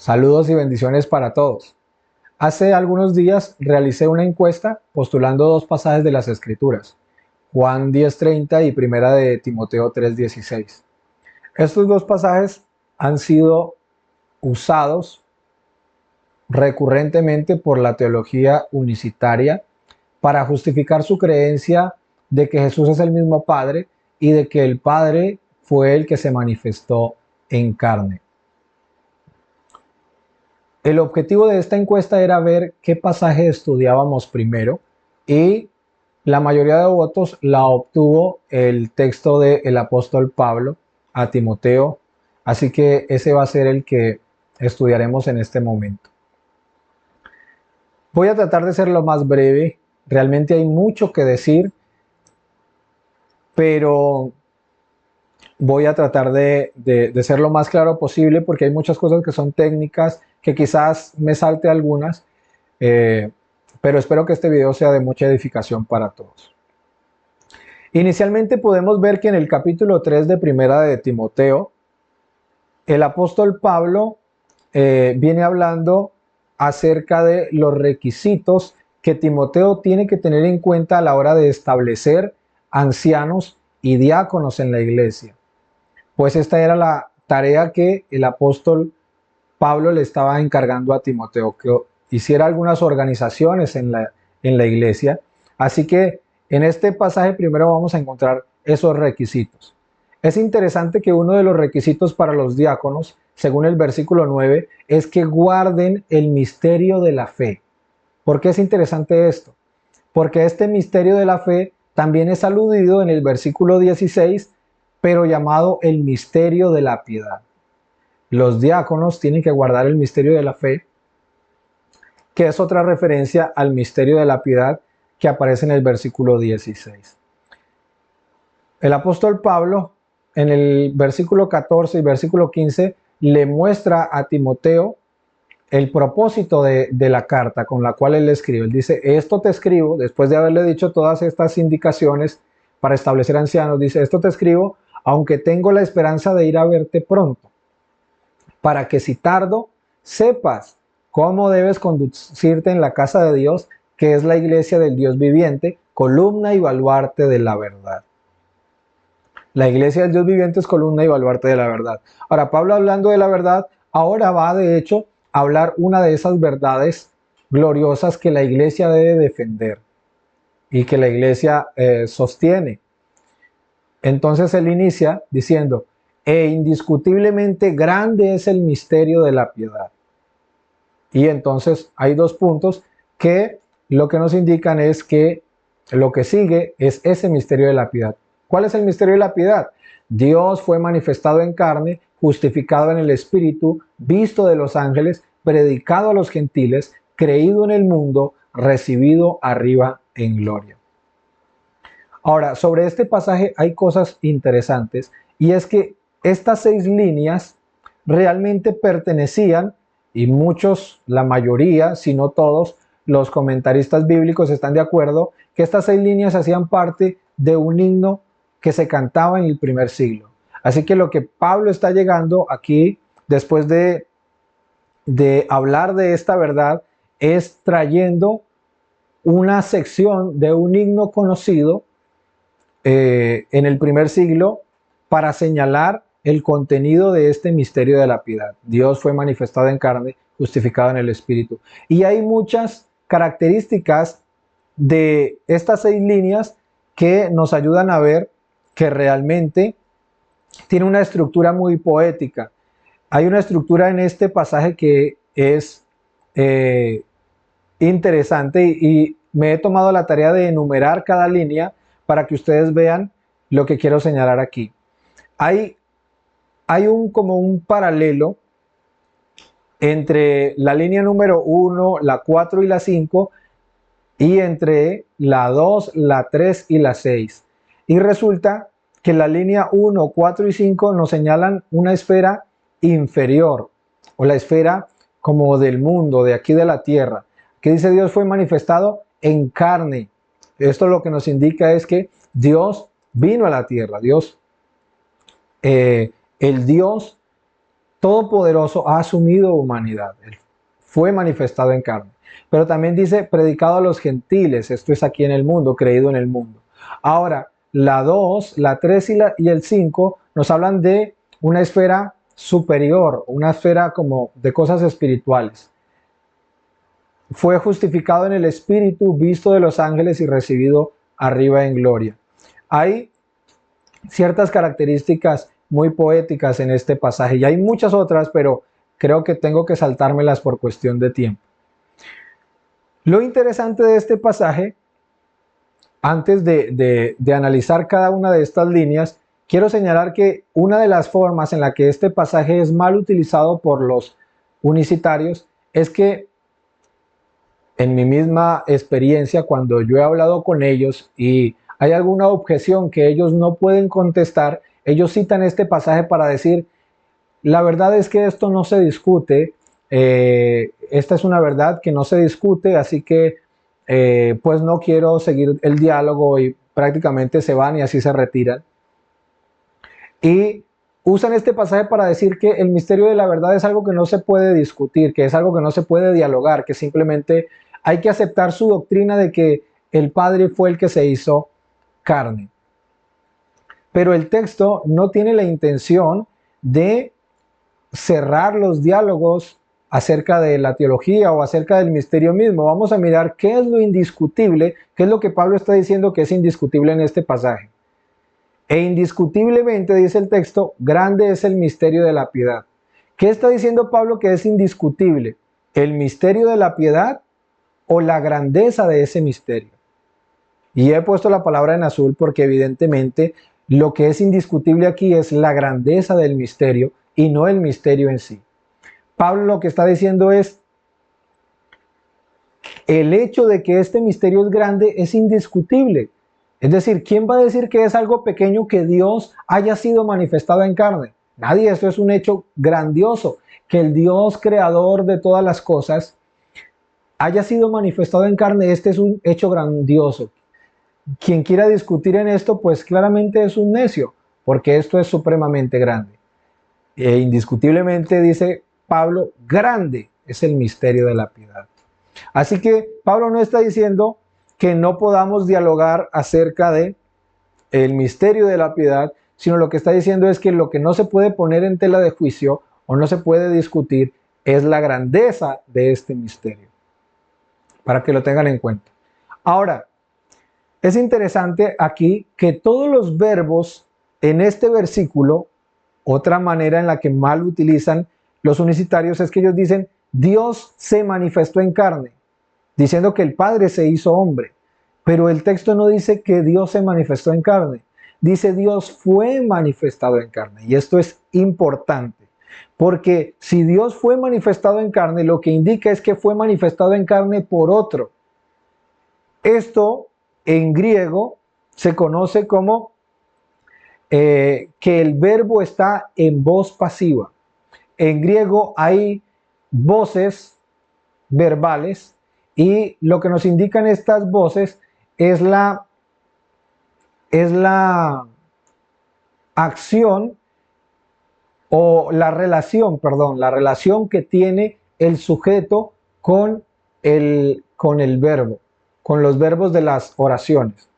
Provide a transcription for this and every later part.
Saludos y bendiciones para todos. Hace algunos días realicé una encuesta postulando dos pasajes de las Escrituras, Juan 10:30 y Primera de Timoteo 3:16. Estos dos pasajes han sido usados recurrentemente por la teología unicitaria para justificar su creencia de que Jesús es el mismo Padre y de que el Padre fue el que se manifestó en carne. El objetivo de esta encuesta era ver qué pasaje estudiábamos primero y la mayoría de votos la obtuvo el texto del apóstol Pablo a Timoteo, así que ese va a ser el que estudiaremos en este momento. Voy a tratar de ser lo más breve, realmente hay mucho que decir, pero voy a tratar de ser lo más claro posible porque hay muchas cosas que son técnicas, que quizás me salte algunas, eh, pero espero que este video sea de mucha edificación para todos. Inicialmente podemos ver que en el capítulo 3 de Primera de Timoteo, el apóstol Pablo viene hablando acerca de los requisitos que Timoteo tiene que tener en cuenta a la hora de establecer ancianos y diáconos en la iglesia. Pues esta era la tarea que el apóstol Pablo le estaba encargando a Timoteo, que hiciera algunas organizaciones en la iglesia. Así que en este pasaje primero vamos a encontrar esos requisitos. Es interesante que uno de los requisitos para los diáconos, según el versículo 9, es que guarden el misterio de la fe. ¿Por qué es interesante esto? Porque este misterio de la fe también es aludido en el versículo 16, pero llamado el misterio de la piedad. Los diáconos tienen que guardar el misterio de la fe, que es otra referencia al misterio de la piedad que aparece en el versículo 16. El apóstol Pablo, en el versículo 14 y versículo 15, le muestra a Timoteo el propósito de la carta con la cual él escribe. Él dice, esto te escribo, después de haberle dicho todas estas indicaciones para establecer ancianos, dice, esto te escribo, aunque tengo la esperanza de ir a verte pronto, para que si tardo, sepas cómo debes conducirte en la casa de Dios, que es la iglesia del Dios viviente, columna y baluarte de la verdad. La iglesia del Dios viviente es columna y baluarte de la verdad. Ahora, Pablo, hablando de la verdad, ahora va de hecho a hablar una de esas verdades gloriosas que la iglesia debe defender y que la iglesia sostiene. Entonces él inicia diciendo, e indiscutiblemente grande es el misterio de la piedad. Y entonces hay dos puntos que lo que nos indican es que lo que sigue es ese misterio de la piedad. ¿Cuál es el misterio de la piedad? Dios fue manifestado en carne, justificado en el Espíritu, visto de los ángeles, predicado a los gentiles, creído en el mundo, recibido arriba en gloria. Ahora, sobre este pasaje hay cosas interesantes y es que estas 6 líneas realmente pertenecían, y muchos, la mayoría, si no todos, los comentaristas bíblicos están de acuerdo que estas 6 líneas hacían parte de un himno que se cantaba en el primer siglo. Así que lo que Pablo está llegando aquí, después de hablar de esta verdad, es trayendo una sección de un himno conocido en el primer siglo para señalar el contenido de este misterio de la piedad. Dios fue manifestado en carne, justificado en el Espíritu. Y hay muchas características de estas 6 líneas que nos ayudan a ver que realmente tiene una estructura muy poética. Hay una estructura en este pasaje que es interesante y me he tomado la tarea de enumerar cada línea para que ustedes vean lo que quiero señalar aquí. Hay como un paralelo entre la línea número 1, la 4 y la 5 y entre la 2, la 3 y la 6. Y resulta que la línea 1, 4 y 5 nos señalan una esfera inferior o la esfera como del mundo, de aquí de la tierra, que dice Dios fue manifestado en carne. Esto lo que nos indica es que Dios vino a la tierra, el Dios Todopoderoso ha asumido humanidad. Él fue manifestado en carne. Pero también dice, predicado a los gentiles, esto es aquí en el mundo, creído en el mundo. Ahora, la 2, la 3 y el 5 nos hablan de una esfera superior, una esfera como de cosas espirituales. Fue justificado en el Espíritu, visto de los ángeles y recibido arriba en gloria. Hay ciertas características muy poéticas en este pasaje y hay muchas otras, pero creo que tengo que saltármelas por cuestión de tiempo. Lo interesante de este pasaje, antes de analizar cada una de estas líneas, quiero señalar que una de las formas en la que este pasaje es mal utilizado por los unicitarios es que en mi misma experiencia, cuando yo he hablado con ellos y hay alguna objeción que ellos no pueden contestar, ellos citan este pasaje para decir, la verdad es que esto no se discute, esta es una verdad que no se discute, así que pues no quiero seguir el diálogo y prácticamente se van y así se retiran. Y usan este pasaje para decir que el misterio de la verdad es algo que no se puede discutir, que es algo que no se puede dialogar, que simplemente hay que aceptar su doctrina de que el Padre fue el que se hizo carne. Pero el texto no tiene la intención de cerrar los diálogos acerca de la teología o acerca del misterio mismo. Vamos a mirar qué es lo indiscutible, qué es lo que Pablo está diciendo que es indiscutible en este pasaje. E indiscutiblemente, dice el texto, grande es el misterio de la piedad. ¿Qué está diciendo Pablo que es indiscutible? ¿El misterio de la piedad o la grandeza de ese misterio? Y he puesto la palabra en azul porque evidentemente lo que es indiscutible aquí es la grandeza del misterio y no el misterio en sí. Pablo lo que está diciendo es, el hecho de que este misterio es grande es indiscutible. Es decir, ¿quién va a decir que es algo pequeño que Dios haya sido manifestado en carne? Nadie, esto es un hecho grandioso, que el Dios creador de todas las cosas haya sido manifestado en carne, este es un hecho grandioso. Quien quiera discutir en esto, pues claramente es un necio, porque esto es supremamente grande. E indiscutiblemente, dice Pablo, grande es el misterio de la piedad. Así que Pablo no está diciendo que no podamos dialogar acerca de el misterio de la piedad, sino lo que está diciendo es que lo que no se puede poner en tela de juicio o no se puede discutir es la grandeza de este misterio, para que lo tengan en cuenta. Ahora, es interesante aquí que todos los verbos en este versículo, otra manera en la que mal utilizan los unicitarios es que ellos dicen Dios se manifestó en carne, diciendo que el Padre se hizo hombre. Pero el texto no dice que Dios se manifestó en carne, dice Dios fue manifestado en carne. Y esto es importante, porque si Dios fue manifestado en carne, lo que indica es que fue manifestado en carne por otro. Esto en griego se conoce como que el verbo está en voz pasiva. En griego hay voces verbales y lo que nos indican estas voces es la acción o la relación que tiene el sujeto con el verbo, con los verbos de las oraciones.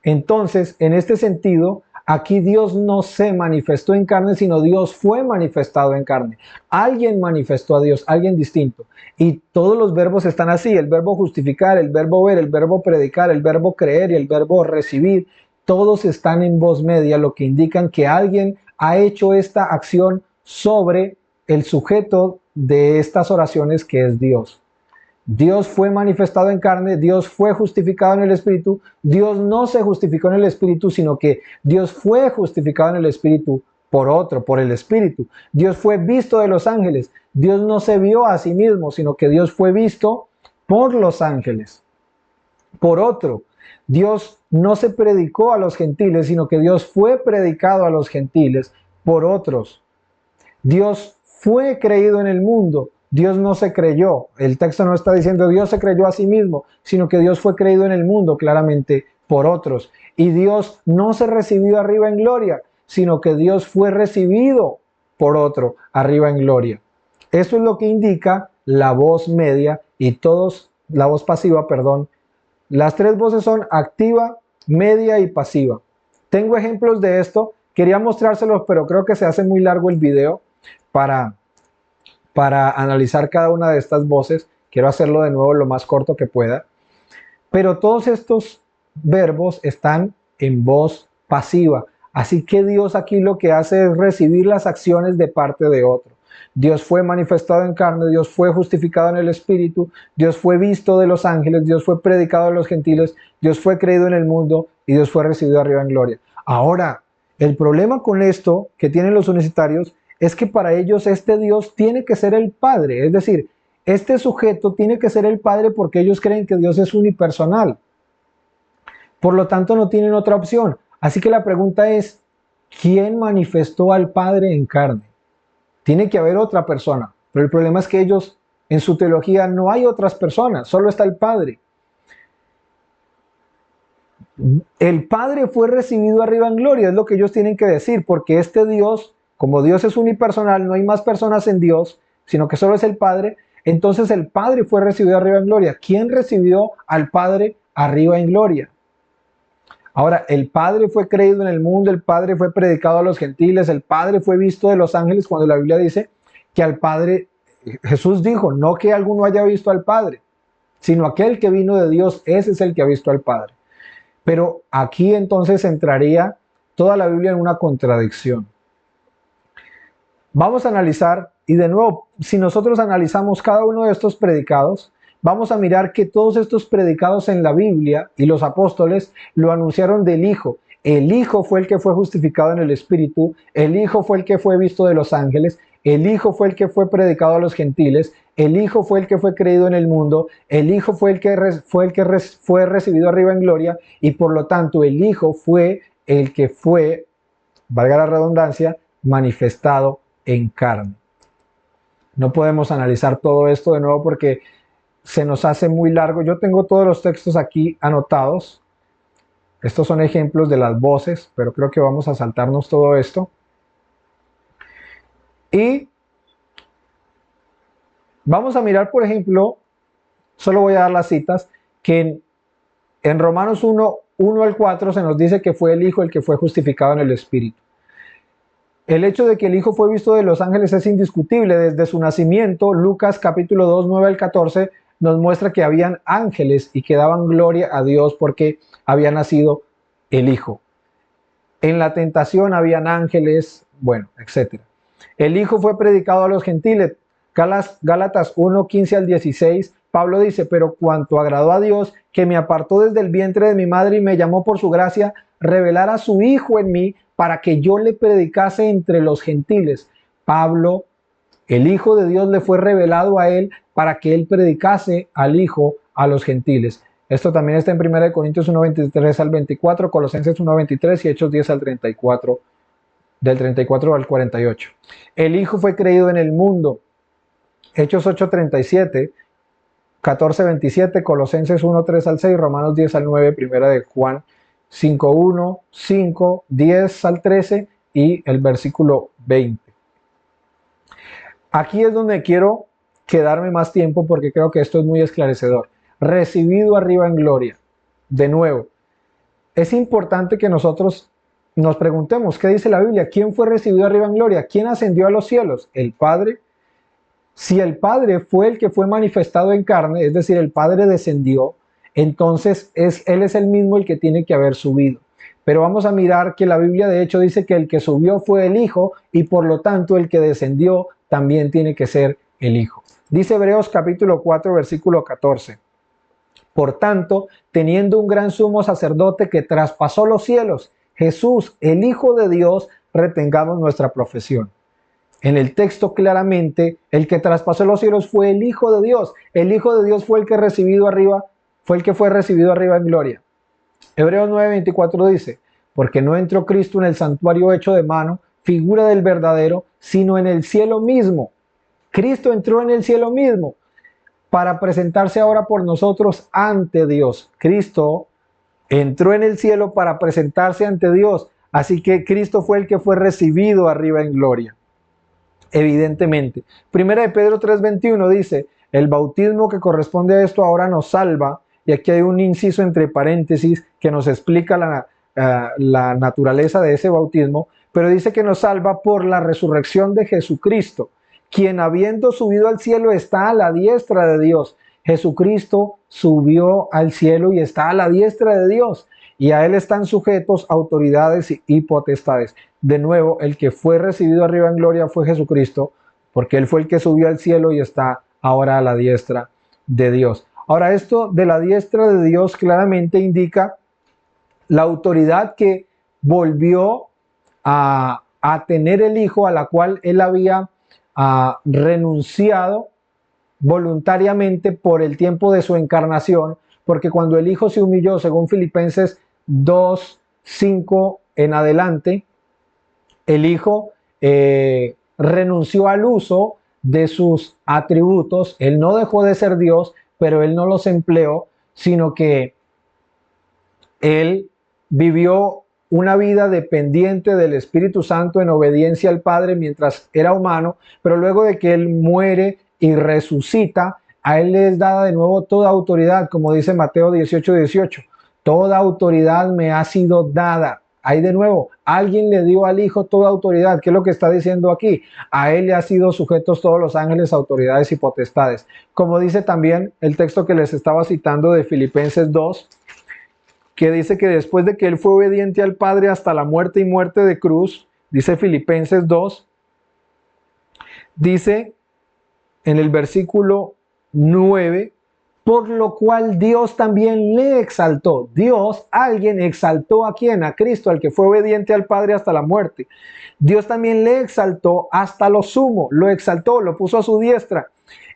Entonces, en este sentido, aquí Dios no se manifestó en carne, sino Dios fue manifestado en carne. Alguien manifestó a Dios, alguien distinto. Y todos los verbos están así, el verbo justificar, el verbo ver, el verbo predicar, el verbo creer y el verbo recibir. Todos están en voz media, lo que indican que alguien ha hecho esta acción sobre el sujeto de estas oraciones que es Dios. Dios fue manifestado en carne, Dios fue justificado en el Espíritu, Dios no se justificó en el Espíritu, sino que Dios fue justificado en el Espíritu por otro, por el Espíritu. Dios fue visto de los ángeles, Dios no se vio a sí mismo, sino que Dios fue visto por los ángeles, por otro. Dios no se predicó a los gentiles, sino que Dios fue predicado a los gentiles por otros. Dios fue creído en el mundo, Dios no se creyó. El texto no está diciendo Dios se creyó a sí mismo, sino que Dios fue creído en el mundo claramente por otros. Y Dios no se recibió arriba en gloria, sino que Dios fue recibido por otro arriba en gloria. Eso es lo que indica la voz media y la voz pasiva, perdón. Las tres voces son activa, media y pasiva. Tengo ejemplos de esto, quería mostrárselos, pero creo que se hace muy largo el video para analizar cada una de estas voces. Quiero hacerlo de nuevo lo más corto que pueda. Pero todos estos verbos están en voz pasiva. Así que Dios aquí lo que hace es recibir las acciones de parte de otro. Dios fue manifestado en carne, Dios fue justificado en el Espíritu, Dios fue visto de los ángeles, Dios fue predicado a los gentiles, Dios fue creído en el mundo y Dios fue recibido arriba en gloria. Ahora, el problema con esto que tienen los universitarios es que para ellos este Dios tiene que ser el Padre, es decir, este sujeto tiene que ser el Padre porque ellos creen que Dios es unipersonal. Por lo tanto, no tienen otra opción. Así que la pregunta es, ¿quién manifestó al Padre en carne? Tiene que haber otra persona, pero el problema es que ellos, en su teología, no hay otras personas, solo está el Padre. El Padre fue recibido arriba en gloria, es lo que ellos tienen que decir, porque este Dios, como Dios es unipersonal, no hay más personas en Dios, sino que solo es el Padre, entonces el Padre fue recibido arriba en gloria. ¿Quién recibió al Padre arriba en gloria? Ahora, el Padre fue creído en el mundo, el Padre fue predicado a los gentiles, el Padre fue visto de los ángeles, cuando la Biblia dice que al Padre, Jesús dijo, no que alguno haya visto al Padre, sino aquel que vino de Dios, ese es el que ha visto al Padre. Pero aquí entonces entraría toda la Biblia en una contradicción. Vamos a analizar, y de nuevo, si nosotros analizamos cada uno de estos predicados, vamos a mirar que todos estos predicados en la Biblia y los apóstoles lo anunciaron del Hijo. El Hijo fue el que fue justificado en el Espíritu, el Hijo fue el que fue visto de los ángeles, el Hijo fue el que fue predicado a los gentiles, el Hijo fue el que fue creído en el mundo, el Hijo fue el que fue recibido arriba en gloria, y por lo tanto el Hijo fue el que fue, valga la redundancia, manifestado en carne. No podemos analizar todo esto de nuevo porque se nos hace muy largo. Yo tengo todos los textos aquí anotados. Estos son ejemplos de las voces, pero creo que vamos a saltarnos todo esto. Y vamos a mirar, por ejemplo, solo voy a dar las citas, que en Romanos 1 al 4 se nos dice que fue el Hijo el que fue justificado en el Espíritu. El hecho de que el Hijo fue visto de los ángeles es indiscutible. Desde su nacimiento, Lucas capítulo 2, 9 al 14, nos muestra que habían ángeles y que daban gloria a Dios porque había nacido el Hijo. En la tentación habían ángeles, bueno, etc. El Hijo fue predicado a los gentiles. Gálatas 1, 15 al 16, Pablo dice, pero cuanto agradó a Dios, que me apartó desde el vientre de mi madre y me llamó por su gracia, revelar a su Hijo en mí, para que yo le predicase entre los gentiles. Pablo, el Hijo de Dios, le fue revelado a él para que él predicase al Hijo a los gentiles. Esto también está en 1 Corintios 1, 23 al 24, Colosenses 1, 23 y Hechos 10 al 34, del 34 al 48. El Hijo fue creído en el mundo. Hechos 8, 37, 14, 27, Colosenses 1, 3 al 6, Romanos 10 al 9, Primera de Juan 5, 1, 5, 10 al 13 y el versículo 20. Aquí es donde quiero quedarme más tiempo porque creo que esto es muy esclarecedor. Recibido arriba en gloria. De nuevo, es importante que nosotros nos preguntemos, ¿qué dice la Biblia? ¿Quién fue recibido arriba en gloria? ¿Quién ascendió a los cielos? ¿El Padre? Si el Padre fue el que fue manifestado en carne, es decir, el Padre descendió, entonces Él es el mismo el que tiene que haber subido. Pero vamos a mirar que la Biblia de hecho dice que el que subió fue el Hijo y por lo tanto el que descendió también tiene que ser el Hijo. Dice Hebreos capítulo 4 versículo 14. Por tanto, teniendo un gran sumo sacerdote que traspasó los cielos, Jesús, el Hijo de Dios, retengamos nuestra profesión. En el texto claramente, el que traspasó los cielos fue el Hijo de Dios. El Hijo de Dios fue el que fue recibido arriba en gloria. Hebreos 9:24 dice, porque no entró Cristo en el santuario hecho de mano, figura del verdadero, sino en el cielo mismo. Cristo entró en el cielo mismo para presentarse ahora por nosotros ante Dios. Cristo entró en el cielo para presentarse ante Dios. Así que Cristo fue el que fue recibido arriba en gloria. evidentemente. Primera de Pedro 3:21 dice, el bautismo que corresponde a esto ahora nos salva, y aquí hay un inciso entre paréntesis que nos explica la naturaleza de ese bautismo, pero dice que nos salva por la resurrección de Jesucristo, quien habiendo subido al cielo está a la diestra de Dios. Jesucristo subió al cielo y está a la diestra de Dios, y a él están sujetos autoridades y potestades. De nuevo, el que fue recibido arriba en gloria fue Jesucristo, porque él fue el que subió al cielo y está ahora a la diestra de Dios. Ahora, esto de la diestra de Dios claramente indica la autoridad que volvió a tener el Hijo, a la cual él había renunciado voluntariamente por el tiempo de su encarnación, porque cuando el Hijo se humilló, según Filipenses 2:5 en adelante, el Hijo renunció al uso de sus atributos. Él no dejó de ser Dios, pero él no los empleó, sino que él vivió una vida dependiente del Espíritu Santo en obediencia al Padre mientras era humano, pero luego de que él muere y resucita, a él le es dada de nuevo toda autoridad, como dice Mateo 18:18. Toda autoridad me ha sido dada. Ahí de nuevo, alguien le dio al Hijo toda autoridad. ¿Qué es lo que está diciendo aquí? A él le ha sido sujetos todos los ángeles, autoridades y potestades. Como dice también el texto que les estaba citando de Filipenses 2, que dice que después de que él fue obediente al Padre hasta la muerte y muerte de cruz, dice Filipenses 2, dice en el versículo 9, por lo cual Dios también le exaltó. Dios, alguien exaltó a quién, a Cristo, al que fue obediente al Padre hasta la muerte. Dios también le exaltó hasta lo sumo, lo exaltó, lo puso a su diestra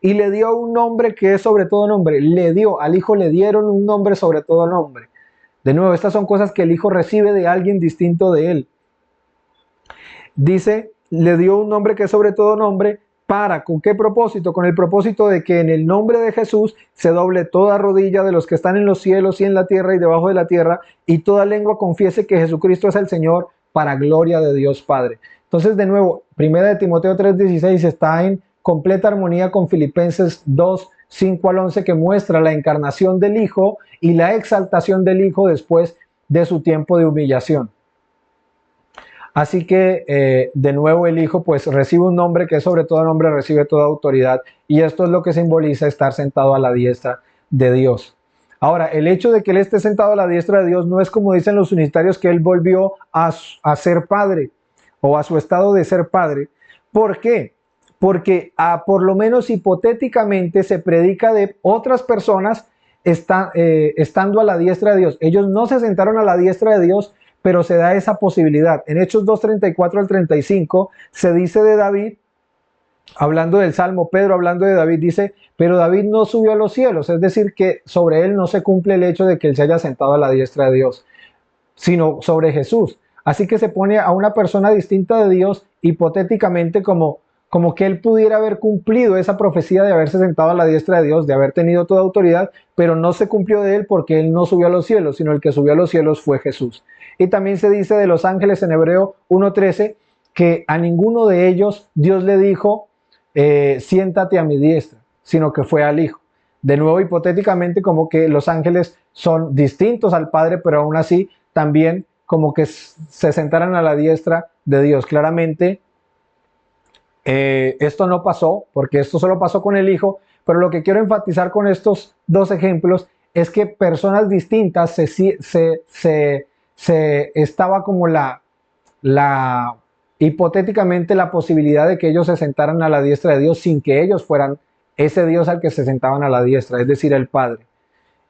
y le dio un nombre que es sobre todo nombre. Le dio, al Hijo le dieron un nombre sobre todo nombre. De nuevo, estas son cosas que el Hijo recibe de alguien distinto de él. Dice, le dio un nombre que es sobre todo nombre. ¿Con qué propósito? Con el propósito de que en el nombre de Jesús se doble toda rodilla de los que están en los cielos y en la tierra y debajo de la tierra, y toda lengua confiese que Jesucristo es el Señor, para gloria de Dios Padre. Entonces, de nuevo, 1 Timoteo 3:16 está en completa armonía con Filipenses 2:5-11, que muestra la encarnación del Hijo y la exaltación del Hijo después de su tiempo de humillación. Así que de nuevo el Hijo pues recibe un nombre que es sobre todo nombre, recibe toda autoridad, y esto es lo que simboliza estar sentado a la diestra de Dios. Ahora, el hecho de que él esté sentado a la diestra de Dios no es como dicen los unitarios que él volvió a ser padre o a su estado de ser padre. ¿Por qué? Porque por lo menos hipotéticamente se predica de otras personas estando a la diestra de Dios. Ellos no se sentaron a la diestra de Dios, pero se da esa posibilidad. En Hechos 2:34-35 se dice de David, hablando del Salmo, Pedro hablando de David, dice, pero David no subió a los cielos, es decir, que sobre él no se cumple el hecho de que él se haya sentado a la diestra de Dios, sino sobre Jesús. Así que se pone a una persona distinta de Dios, hipotéticamente como que él pudiera haber cumplido esa profecía de haberse sentado a la diestra de Dios, de haber tenido toda autoridad, pero no se cumplió de él porque él no subió a los cielos, sino el que subió a los cielos fue Jesús. Y también se dice de los ángeles en Hebreo 1:13 que a ninguno de ellos Dios le dijo, siéntate a mi diestra, sino que fue al Hijo. De nuevo, hipotéticamente, como que los ángeles son distintos al Padre, pero aún así también como que se sentaran a la diestra de Dios. Claramente, esto no pasó, porque esto solo pasó con el Hijo, pero lo que quiero enfatizar con estos dos ejemplos es que personas distintas estaba como hipotéticamente la posibilidad de que ellos se sentaran a la diestra de Dios sin que ellos fueran ese Dios al que se sentaban a la diestra, es decir, el Padre.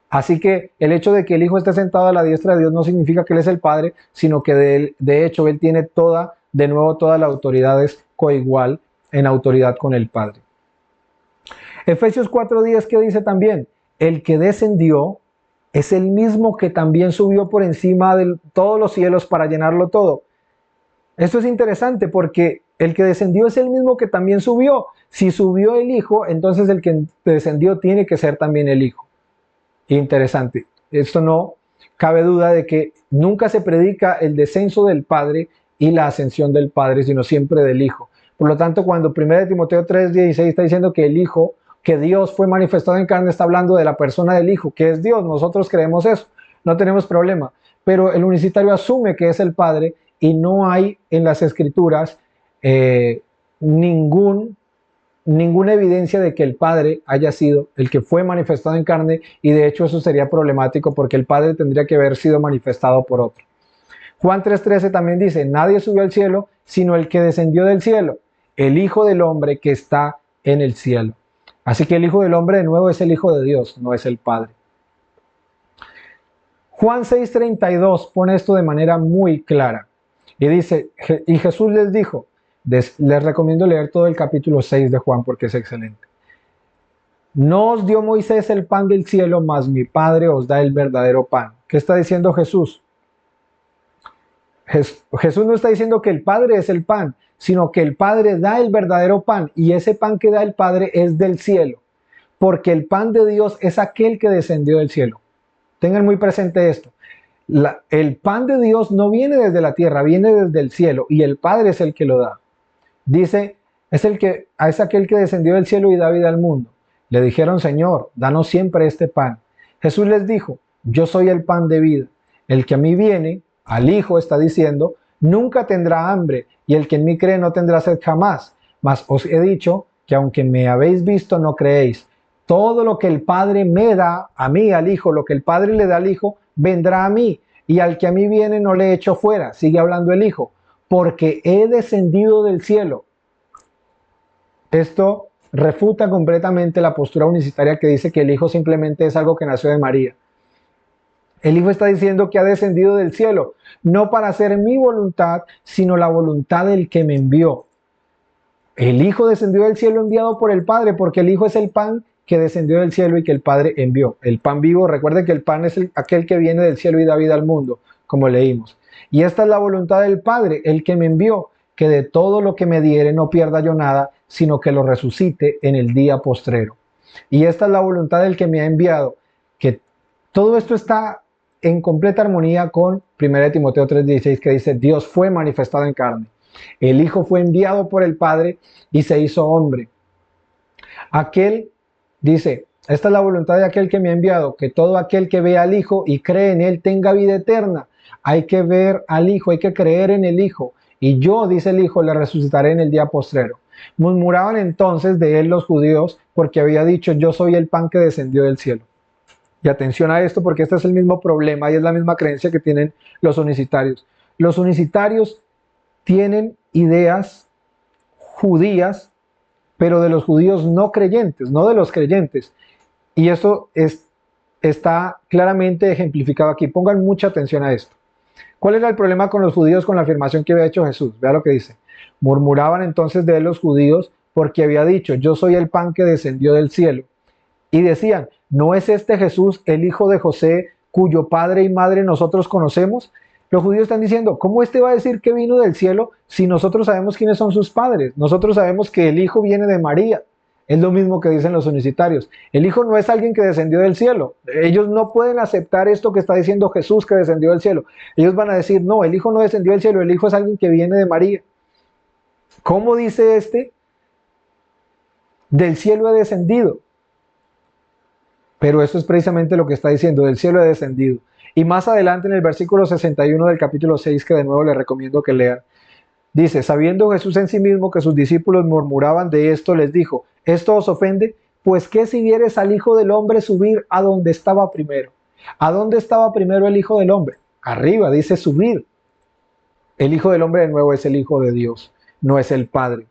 Así que el hecho de que el Hijo esté sentado a la diestra de Dios no significa que Él es el Padre, sino que de hecho Él tiene toda la autoridad, es coigual en autoridad con el Padre. Efesios 4:10, ¿qué dice también? El que descendió es el mismo que también subió por encima de todos los cielos para llenarlo todo. Esto es interesante porque el que descendió es el mismo que también subió. Si subió el Hijo, entonces el que descendió tiene que ser también el Hijo. Interesante. Esto no cabe duda de que nunca se predica el descenso del Padre y la ascensión del Padre, sino siempre del Hijo. Por lo tanto, cuando 1 Timoteo 3:16 está diciendo que el Hijo, que Dios fue manifestado en carne, está hablando de la persona del Hijo, que es Dios. Nosotros creemos eso, no tenemos problema. Pero el unicitario asume que es el Padre y no hay en las Escrituras ninguna evidencia de que el Padre haya sido el que fue manifestado en carne, y de hecho eso sería problemático porque el Padre tendría que haber sido manifestado por otro. Juan 3:13 también dice: nadie subió al cielo sino el que descendió del cielo, el Hijo del Hombre que está en el cielo. Así que el Hijo del Hombre de nuevo es el Hijo de Dios, no es el Padre. Juan 6:32 pone esto de manera muy clara y dice, y Jesús les dijo, les recomiendo leer todo el capítulo 6 de Juan porque es excelente. No os dio Moisés el pan del cielo, mas mi Padre os da el verdadero pan. ¿Qué está diciendo Jesús? Jesús no está diciendo que el Padre es el pan, sino que el Padre da el verdadero pan, y ese pan que da el Padre es del cielo, porque el pan de Dios es aquel que descendió del cielo. Tengan muy presente esto. El pan de Dios no viene desde la tierra, viene desde el cielo, y el Padre es el que lo da. Dice, es aquel que descendió del cielo y da vida al mundo. Le dijeron: Señor, danos siempre este pan. Jesús les dijo: yo soy el pan de vida. El que a mí viene, al Hijo está diciendo, nunca tendrá hambre, y el que en mí cree no tendrá sed jamás. Mas os he dicho que aunque me habéis visto, no creéis. Todo lo que el Padre me da a mí, al Hijo, lo que el Padre le da al Hijo, vendrá a mí. Y al que a mí viene no le echo fuera. Sigue hablando el Hijo. Porque he descendido del cielo. Esto refuta completamente la postura unicitaria que dice que el Hijo simplemente es algo que nació de María. El Hijo está diciendo que ha descendido del cielo, no para hacer mi voluntad, sino la voluntad del que me envió. El Hijo descendió del cielo enviado por el Padre, porque el Hijo es el pan que descendió del cielo y que el Padre envió. El pan vivo, recuerde que el pan es aquel que viene del cielo y da vida al mundo, como leímos. Y esta es la voluntad del Padre, el que me envió, que de todo lo que me diere no pierda yo nada, sino que lo resucite en el día postrero. Y esta es la voluntad del que me ha enviado, que todo esto está en completa armonía con 1 Timoteo 3:16, que dice: Dios fue manifestado en carne. El Hijo fue enviado por el Padre y se hizo hombre. Aquel dice: esta es la voluntad de aquel que me ha enviado, que todo aquel que ve al Hijo y cree en él tenga vida eterna. Hay que ver al Hijo, hay que creer en el Hijo. Y yo, dice el Hijo, le resucitaré en el día postrero. Murmuraban entonces de él los judíos, porque había dicho: yo soy el pan que descendió del cielo. Y atención a esto, porque este es el mismo problema y es la misma creencia que tienen los unicitarios. Los unicitarios tienen ideas judías, pero de los judíos no creyentes, no de los creyentes. Y eso está claramente ejemplificado aquí. Pongan mucha atención a esto. ¿Cuál era el problema con los judíos con la afirmación que había hecho Jesús? Vea lo que dice. Murmuraban entonces de él los judíos porque había dicho: yo soy el pan que descendió del cielo. Y decían: ¿no es este Jesús el hijo de José, cuyo padre y madre nosotros conocemos? Los judíos están diciendo: ¿cómo este va a decir que vino del cielo si nosotros sabemos quiénes son sus padres? Nosotros sabemos que el Hijo viene de María. Es lo mismo que dicen los unicitarios. El Hijo no es alguien que descendió del cielo. Ellos no pueden aceptar esto que está diciendo Jesús, que descendió del cielo. Ellos van a decir: no, el Hijo no descendió del cielo, el Hijo es alguien que viene de María. ¿Cómo dice este? Del cielo he descendido. Pero eso es precisamente lo que está diciendo: del cielo he descendido. Y más adelante en el versículo 61 del capítulo 6, que de nuevo les recomiendo que lean, dice: sabiendo Jesús en sí mismo que sus discípulos murmuraban de esto, les dijo: ¿esto os ofende? Pues qué si vieres al Hijo del Hombre subir a donde estaba primero. ¿A dónde estaba primero el Hijo del Hombre? Arriba, dice subir. El Hijo del Hombre de nuevo es el Hijo de Dios, no es el Padre.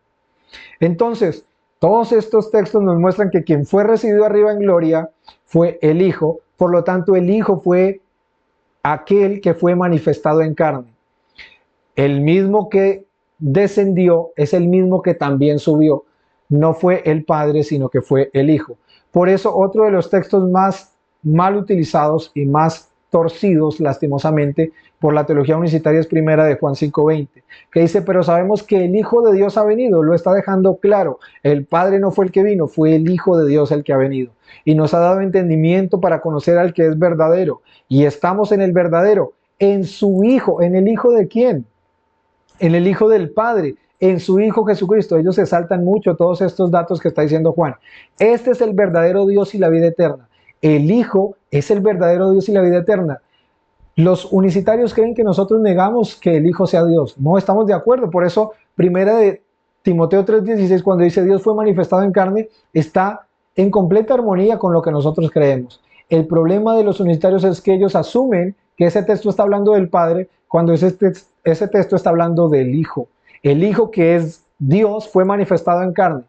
Entonces, todos estos textos nos muestran que quien fue recibido arriba en gloria fue el Hijo. Por lo tanto, el Hijo fue aquel que fue manifestado en carne. El mismo que descendió es el mismo que también subió. No fue el Padre, sino que fue el Hijo. Por eso, otro de los textos más mal utilizados y más torcidos, lastimosamente, por la teología unicitaria es primera de Juan 5:20, que dice: pero sabemos que el Hijo de Dios ha venido. Lo está dejando claro. El Padre no fue el que vino, fue el Hijo de Dios el que ha venido. Y nos ha dado entendimiento para conocer al que es verdadero. Y estamos en el verdadero, en su Hijo. ¿En el Hijo de quién? En el Hijo del Padre. en su Hijo Jesucristo. Ellos se saltan mucho todos estos datos que está diciendo Juan. Este es el verdadero Dios y la vida eterna. El Hijo es el verdadero Dios y la vida eterna. Los unicitarios creen que nosotros negamos que el Hijo sea Dios. No estamos de acuerdo. Por eso, primera de Timoteo 3:16, cuando dice Dios fue manifestado en carne, está en completa armonía con lo que nosotros creemos. El problema de los unicitarios es que ellos asumen que ese texto está hablando del Padre, cuando ese texto está hablando del Hijo. El Hijo, que es Dios, fue manifestado en carne.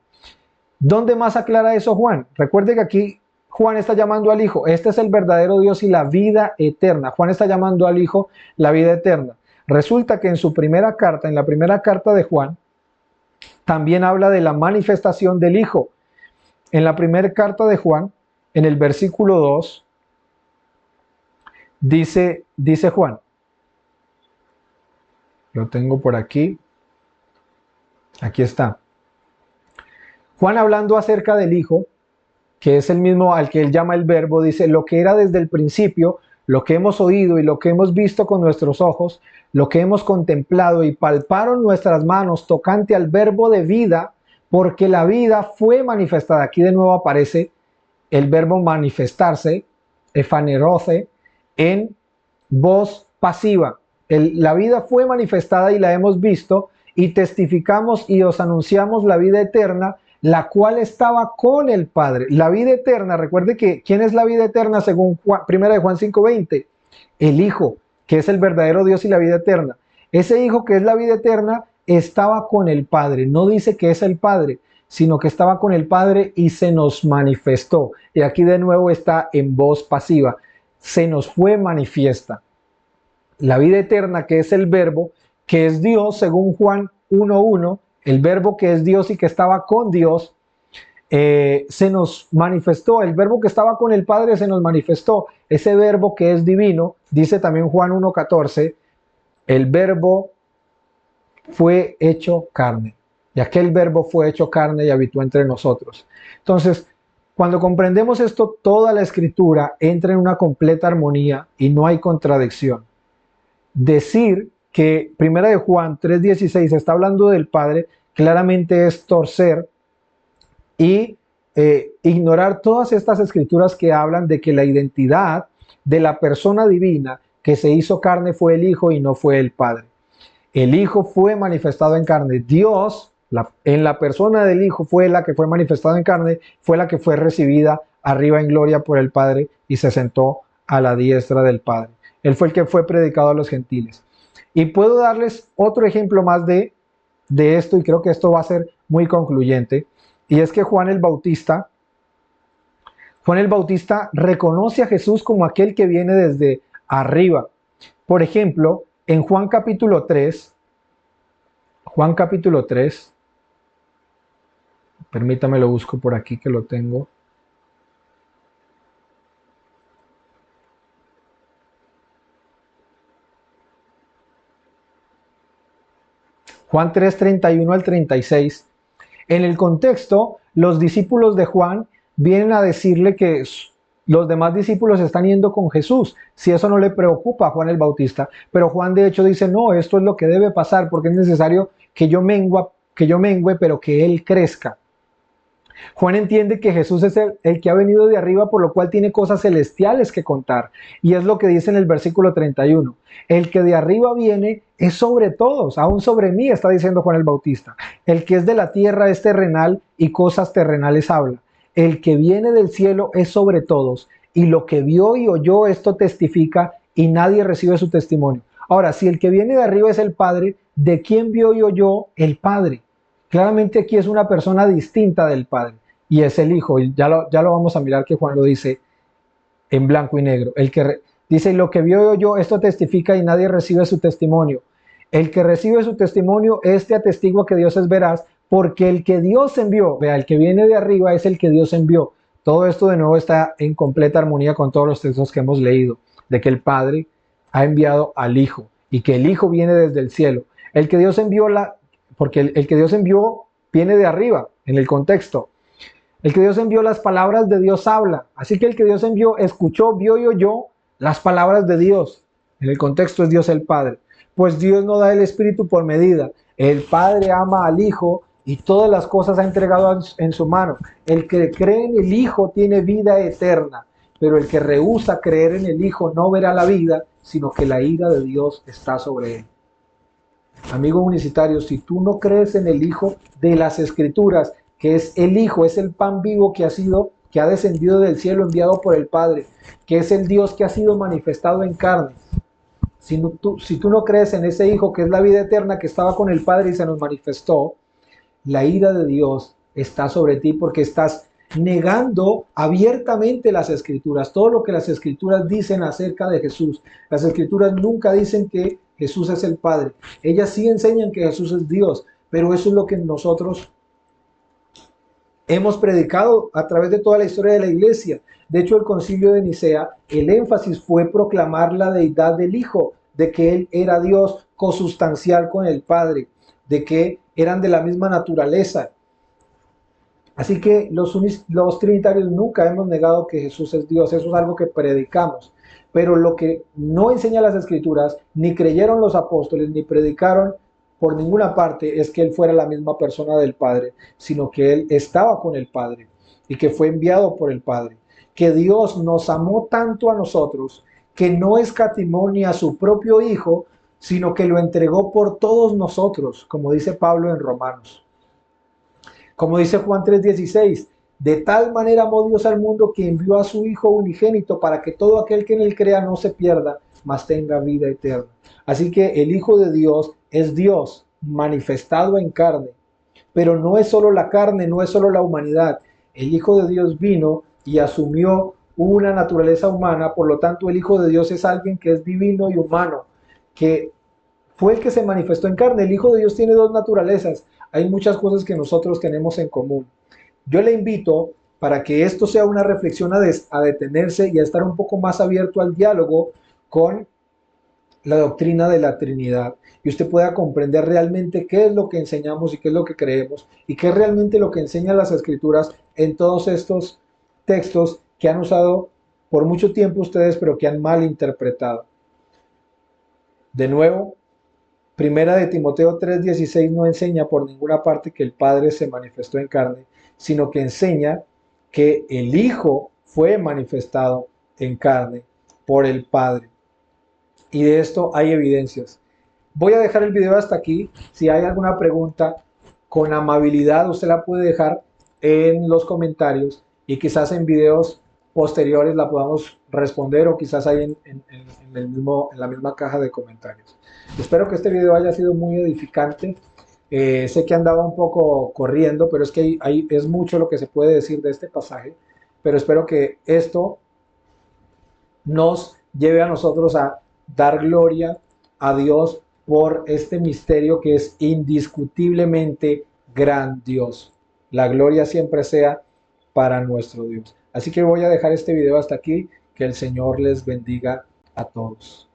¿Dónde más aclara eso Juan? Recuerde que aquí Juan está llamando al Hijo. Este es el verdadero Dios y la vida eterna. Juan está llamando al Hijo la vida eterna. Resulta que en su primera carta, en la primera carta de Juan, también habla de la manifestación del Hijo. En la primera carta de Juan, en el versículo 2, dice Juan, lo tengo por aquí está. Juan, hablando acerca del Hijo, que es el mismo al que él llama el Verbo, dice: lo que era desde el principio, lo que hemos oído y lo que hemos visto con nuestros ojos, lo que hemos contemplado y palparon nuestras manos tocante al Verbo de vida, porque la vida fue manifestada. Aquí de nuevo aparece el verbo manifestarse, efanerose, en voz pasiva. La vida fue manifestada y la hemos visto, y testificamos y os anunciamos la vida eterna, la cual estaba con el Padre. La vida eterna, recuerde que ¿quién es la vida eterna según 1 de Juan 5:20? El Hijo, que es el verdadero Dios y la vida eterna. Ese Hijo, que es la vida eterna, estaba con el Padre. No dice que es el Padre, sino que estaba con el Padre y se nos manifestó. Y aquí de nuevo está en voz pasiva. Se nos fue manifiesta. La vida eterna, que es el Verbo, que es Dios, según Juan 1:1, el Verbo que es Dios y que estaba con Dios, se nos manifestó. El Verbo que estaba con el Padre se nos manifestó. Ese Verbo que es divino, dice también Juan 1:14, el Verbo fue hecho carne. Y aquel Verbo fue hecho carne y habitó entre nosotros. Entonces, cuando comprendemos esto, toda la Escritura entra en una completa armonía y no hay contradicción. Decir que 1 de Juan 3:16 está hablando del Padre, claramente es torcer y ignorar todas estas escrituras que hablan de que la identidad de la persona divina que se hizo carne fue el Hijo y no fue el Padre. El Hijo fue manifestado en carne. Dios, en la persona del Hijo, fue la que fue manifestada en carne, fue la que fue recibida arriba en gloria por el Padre y se sentó a la diestra del Padre. Él fue el que fue predicado a los gentiles. Y puedo darles otro ejemplo más de esto, y creo que esto va a ser muy concluyente, y es que Juan el Bautista reconoce a Jesús como aquel que viene desde arriba. Por ejemplo, en Juan capítulo 3, permítame, lo busco por aquí que lo tengo. Juan 3, 31 al 36. En el contexto, los discípulos de Juan vienen a decirle que los demás discípulos están yendo con Jesús, si eso no le preocupa a Juan el Bautista. Pero Juan de hecho dice: no, esto es lo que debe pasar, porque es necesario que yo mengue, pero que Él crezca. Juan entiende que Jesús es el que ha venido de arriba, por lo cual tiene cosas celestiales que contar. Y es lo que dice en el versículo 31. El que de arriba viene es sobre todos, aún sobre mí, está diciendo Juan el Bautista. El que es de la tierra es terrenal y cosas terrenales habla. El que viene del cielo es sobre todos, y lo que vio y oyó esto testifica, y nadie recibe su testimonio. Ahora, si el que viene de arriba es el Padre, ¿de quién vio y oyó el Padre? Claramente aquí es una persona distinta del Padre, y es el Hijo. Y ya lo vamos a mirar, que Juan lo dice en blanco y negro. El que dice: lo que vio y oyó, esto testifica, y nadie recibe su testimonio. El que recibe su testimonio, este atestigua que Dios es veraz, porque el que Dios envió, vea, el que viene de arriba es el que Dios envió. Todo esto de nuevo está en completa armonía con todos los textos que hemos leído, de que el Padre ha enviado al Hijo, y que el Hijo viene desde el cielo. El que Dios envió, porque el que Dios envió viene de arriba, en el contexto. El que Dios envió, las palabras de Dios habla. Así que el que Dios envió escuchó, vio y oyó las palabras de Dios. En el contexto es Dios el Padre. Pues Dios no da el Espíritu por medida. El Padre ama al Hijo y todas las cosas ha entregado en su mano. El que cree en el Hijo tiene vida eterna, pero el que rehúsa creer en el Hijo no verá la vida, sino que la ira de Dios está sobre él. Amigo unicitario, si tú no crees en el Hijo de las Escrituras, que es el Hijo, es el pan vivo que ha descendido del cielo enviado por el Padre, que es el Dios que ha sido manifestado en carne. Si tú no crees en ese Hijo que es la vida eterna que estaba con el Padre y se nos manifestó, la ira de Dios está sobre ti porque estás negando abiertamente las escrituras, todo lo que las escrituras dicen acerca de Jesús. Las escrituras nunca dicen que Jesús es el Padre. Ellas sí enseñan que Jesús es Dios, pero eso es lo que nosotros hemos predicado a través de toda la historia de la iglesia. De hecho, el concilio de Nicea, el énfasis fue proclamar la deidad del Hijo, de que Él era Dios consustancial con el Padre, de que eran de la misma naturaleza. Así que los trinitarios nunca hemos negado que Jesús es Dios, eso es algo que predicamos. Pero lo que no enseña las escrituras, ni creyeron los apóstoles, ni predicaron por ninguna parte, es que Él fuera la misma persona del Padre, sino que Él estaba con el Padre y que fue enviado por el Padre. Que Dios nos amó tanto a nosotros que no escatimó ni a su propio Hijo, sino que lo entregó por todos nosotros, como dice Pablo en Romanos. Como dice Juan 3:16, de tal manera amó Dios al mundo que envió a su Hijo unigénito para que todo aquel que en él crea no se pierda, mas tenga vida eterna. Así que el Hijo de Dios es Dios manifestado en carne, pero no es solo la carne, no es solo la humanidad. El Hijo de Dios vino y asumió una naturaleza humana, por lo tanto el Hijo de Dios es alguien que es divino y humano, que fue el que se manifestó en carne. El Hijo de Dios tiene dos naturalezas. Hay muchas cosas que nosotros tenemos en común. Yo le invito para que esto sea una reflexión a detenerse y a estar un poco más abierto al diálogo con la doctrina de la Trinidad y usted pueda comprender realmente qué es lo que enseñamos y qué es lo que creemos y qué es realmente lo que enseñan las Escrituras en todos estos textos que han usado por mucho tiempo ustedes, pero que han mal interpretado. De nuevo, Primera de Timoteo 3:16 no enseña por ninguna parte que el Padre se manifestó en carne, sino que enseña que el Hijo fue manifestado en carne por el Padre. Y de esto hay evidencias. Voy a dejar el video hasta aquí. Si hay alguna pregunta, con amabilidad usted la puede dejar en los comentarios y quizás en videos posteriores la podamos responder o quizás ahí en la misma caja de comentarios. Espero que este video haya sido muy edificante. Sé que andaba un poco corriendo, pero es que es mucho lo que se puede decir de este pasaje. Pero espero que esto nos lleve a nosotros a dar gloria a Dios por este misterio que es indiscutiblemente grandioso. La gloria siempre sea para nuestro Dios. Así que voy a dejar este video hasta aquí. Que el Señor les bendiga a todos.